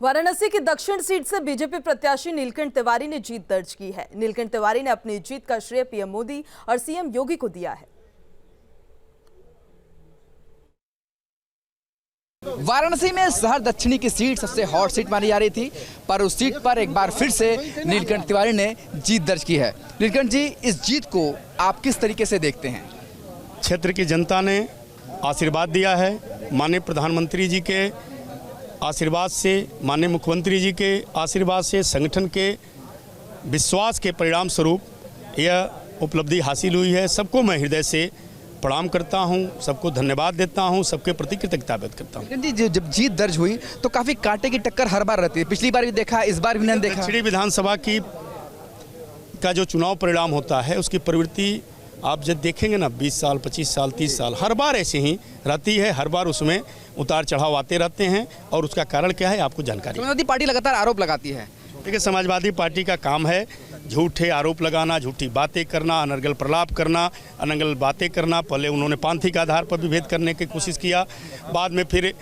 वाराणसी की दक्षिण सीट से बीजेपी प्रत्याशी नीलकंठ तिवारी ने जीत दर्ज की है। नीलकंठ तिवारी ने अपनी जीत का श्रेय पीएम मोदी और सीएम योगी को दिया है। वाराणसी में शहर दक्षिणी की सीट सबसे हॉट सीट मानी जा रही थी, पर उस सीट पर एक बार फिर से नीलकंठ तिवारी ने जीत दर्ज की है। नीलकंठ जी, इस जीत को आप किस तरीके से देखते हैं? क्षेत्र की जनता ने आशीर्वाद दिया है। माननीय प्रधानमंत्री जी के आशीर्वाद से, माननीय मुख्यमंत्री जी के आशीर्वाद से, संगठन के विश्वास के परिणाम स्वरूप यह उपलब्धि हासिल हुई है। सबको मैं हृदय से प्रणाम करता हूं, सबको धन्यवाद देता हूं, सबके प्रति कृतज्ञता व्यक्त करता हूं। जी, जब जीत दर्ज हुई तो काफी कांटे की टक्कर हर बार रहती है। पिछली बार भी देखा, इस बार भी नहीं देखा। दक्षिणी विधानसभा का जो चुनाव परिणाम होता है, उसकी प्रवृत्ति आप जब देखेंगे ना, 20 साल, 25 साल, 30 साल, हर बार ऐसे ही रहती है। हर बार उसमें उतार चढ़ाव आते रहते हैं, और उसका कारण क्या है आपको जानकारी। समाजवादी पार्टी लगातार आरोप लगाती है। देखिए, समाजवादी पार्टी का काम है झूठे आरोप लगाना, झूठी बातें करना, अनर्गल प्रलाप करना, अनर्गल बातें करना। पहले उन्होंने पांथी के आधार पर विभेद करने की कोशिश किया, बाद में फिर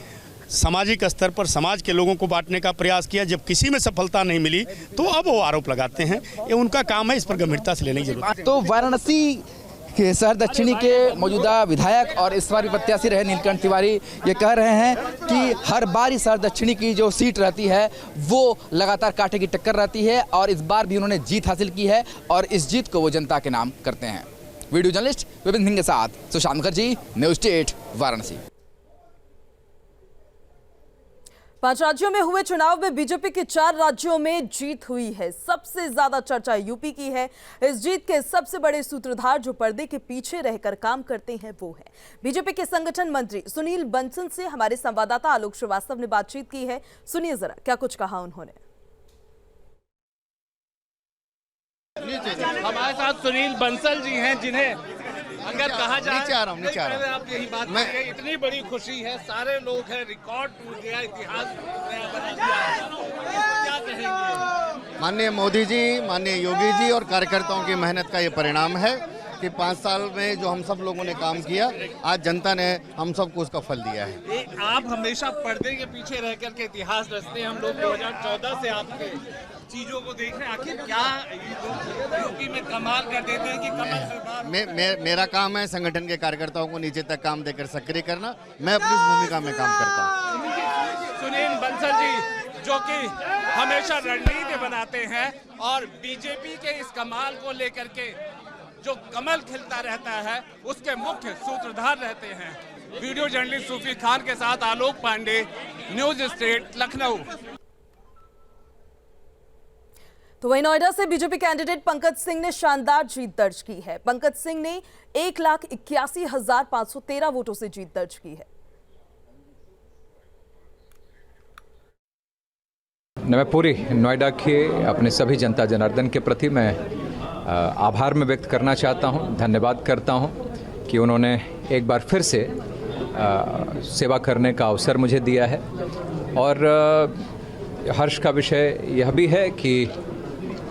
सामाजिक स्तर पर समाज के लोगों को बांटने का प्रयास किया। जब किसी में सफलता नहीं मिली तो अब वो आरोप लगाते हैं। ये उनका काम है, इस पर गंभीरता से लेने की जरूरत है। तो वाराणसी के शहर दक्षिणी के मौजूदा विधायक और इस बार भी प्रत्याशी रहे नीलकंठ तिवारी ये कह रहे हैं कि हर बार ही शहर दक्षिणी की जो सीट रहती है वो लगातार कांटे की टक्कर रहती है, और इस बार भी उन्होंने जीत हासिल की है, और इस जीत को वो जनता के नाम करते हैं। वीडियो जर्नलिस्ट विपिन सिंह के साथ सुशांत मुखर्जी, न्यूज़ 8 वाराणसी। 5 राज्यों में हुए चुनाव में बीजेपी के 4 राज्यों में जीत हुई है। सबसे ज्यादा चर्चा यूपी की है। इस जीत के सबसे बड़े सूत्रधार जो पर्दे के पीछे रहकर काम करते हैं वो है बीजेपी के संगठन मंत्री सुनील बंसल से हमारे संवाददाता आलोक श्रीवास्तव ने बातचीत की है। सुनिए जरा क्या कुछ कहा उन्होंने। हमारे साथ सुनील बंसल जी हैं, जिन्हें अगर कहा जाए नीचे आ रहा हूं। आप यही बात करेंगे, इतनी बड़ी खुशी है, सारे लोग हैं, रिकॉर्ड टूट गया, इतिहास नया बना दिया, क्या कहेंगे? माननीय मोदी जी, माननीय योगी जी और कार्यकर्ताओं की मेहनत का ये परिणाम है कि 5 साल में जो हम सब लोगों ने काम किया, आज जनता ने हम सबको उसका फल दिया है। आप हमेशा पर्दे के पीछे रह करके इतिहास रचते हैं। हम लोग 2014 से आपके चीजों को देख रहे हैं, आखिर क्या यूपी में कमाल कर देते हैं कि कमल मेरा काम है संगठन के कार्यकर्ताओं को नीचे तक काम देकर सक्रिय करना। मैं अपनी इस भूमिका में काम करता हूँ। सुनील बंसल जी, जो कि हमेशा रणनीति बनाते हैं और बीजेपी के इस कमाल को लेकर के जो कमल खिलता रहता है उसके मुख्य सूत्रधार रहते हैं। वीडियो जर्नलिस्ट सूफी खान के साथ आलोक पांडे, न्यूज़ 8 लखनऊ। तो वहीं नोएडा से बीजेपी कैंडिडेट पंकज सिंह ने शानदार जीत दर्ज की है। पंकज सिंह ने 1,81,513 वोटों से जीत दर्ज की है। मैं पूरी नोएडा के अपने सभी जनता जनार्दन के प्रति मैं आभार में व्यक्त करना चाहता हूं, धन्यवाद करता हूं कि उन्होंने एक बार फिर से सेवा करने का अवसर मुझे दिया है। और हर्ष का विषय यह भी है कि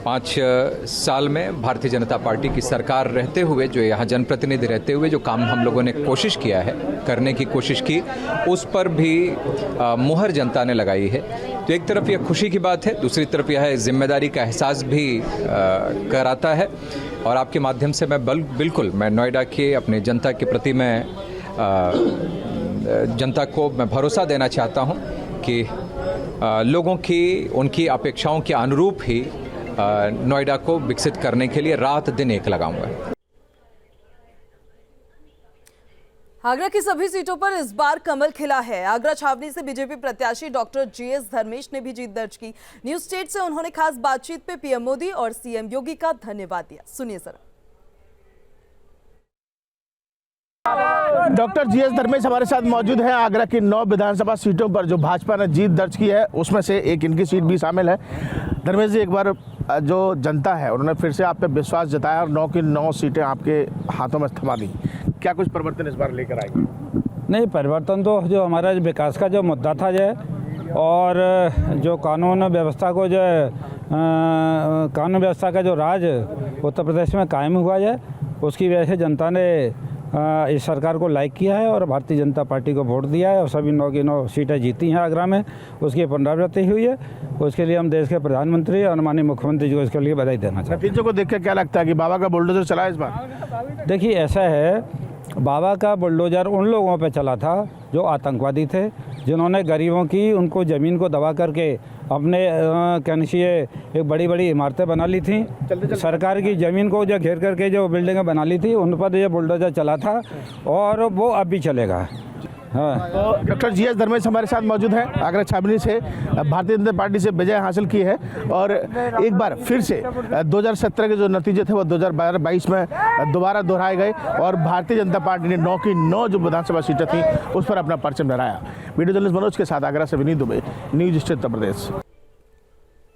5 साल में भारतीय जनता पार्टी की सरकार रहते हुए, जो यहाँ जनप्रतिनिधि रहते हुए जो काम हम लोगों ने कोशिश किया है, करने की कोशिश की, उस पर भी मुहर जनता ने लगाई है। तो एक तरफ यह खुशी की बात है, दूसरी तरफ यह जिम्मेदारी का एहसास भी कराता है। और आपके माध्यम से मैं बिल्कुल मैं नोएडा के अपने जनता के प्रति मैं जनता को मैं भरोसा देना चाहता हूँ कि लोगों की उनकी अपेक्षाओं के अनुरूप ही नोएडा को विकसित करने के लिए रात दिन एक लगाऊंगा। आगरा की सभी सीटों पर इस बार कमल खिला है। आगरा छावनी से बीजेपी प्रत्याशी डॉक्टर जीएस धर्मेश ने भी जीत दर्ज की। न्यूज़ 8 से उन्होंने खास बातचीत पे पीएम मोदी और सीएम योगी का धन्यवाद दिया। सुनिए जरा। डॉक्टर जीएस धर्मेश हमारे साथ मौजूद हैं। आगरा की 9 विधानसभा सीटों पर जो भाजपा ने जीत दर्ज की है, उसमें से एक इनकी सीट भी शामिल है। धर्मेश जी, एक बार जो जनता है उन्होंने फिर से आप पे विश्वास जताया और 9 की 9 सीटें आपके हाथों में थमा दी। क्या कुछ परिवर्तन इस बार लेकर आएंगे? नहीं, परिवर्तन तो जो हमारा विकास का जो मुद्दा था जो, और जो कानून व्यवस्था को जो कानून व्यवस्था का जो राज उत्तर प्रदेश में कायम हुआ है, उसकी वजह से जनता ने इस सरकार को लाइक किया है और भारतीय जनता पार्टी को वोट दिया है और सभी 9 की 9 सीटें जीती हैं आगरा में, उसकी पुनरावृत्ति हुई है। उसके लिए हम देश के प्रधानमंत्री और माननीय मुख्यमंत्री जी को इसके लिए बधाई देना चाहते हैं। नतीजों को देख कर क्या लगता है कि बाबा का बुलडोजर चला है इस बार? देखिए, ऐसा है, बाबा का बुलडोजर उन लोगों पे चला था जो आतंकवादी थे, जिन्होंने गरीबों की उनको ज़मीन को दबा करके अपने कहने चाहिए एक बड़ी बड़ी इमारतें बना ली थी। सरकार की ज़मीन को जो घेर करके जो बिल्डिंगें बना ली थी, उन पर ये बुलडोजर चला था और वो अब भी चलेगा। हाँ, तो डॉक्टर जी एस धर्मेश हमारे साथ मौजूद हैं, आगरा छावनी से भारतीय जनता पार्टी से विजय हासिल की है और एक बार फिर से 2017 के जो नतीजे थे वो 2022 में दोबारा दोहराए गए और भारतीय जनता पार्टी ने 9 की 9 जो विधानसभा सीटें थी उस पर अपना परचम लहराया। वीडियो जर्नलिस्ट मनोज के साथ आगरा से विनीत दुबे, न्यूज़ स्टेट उत्तर प्रदेश।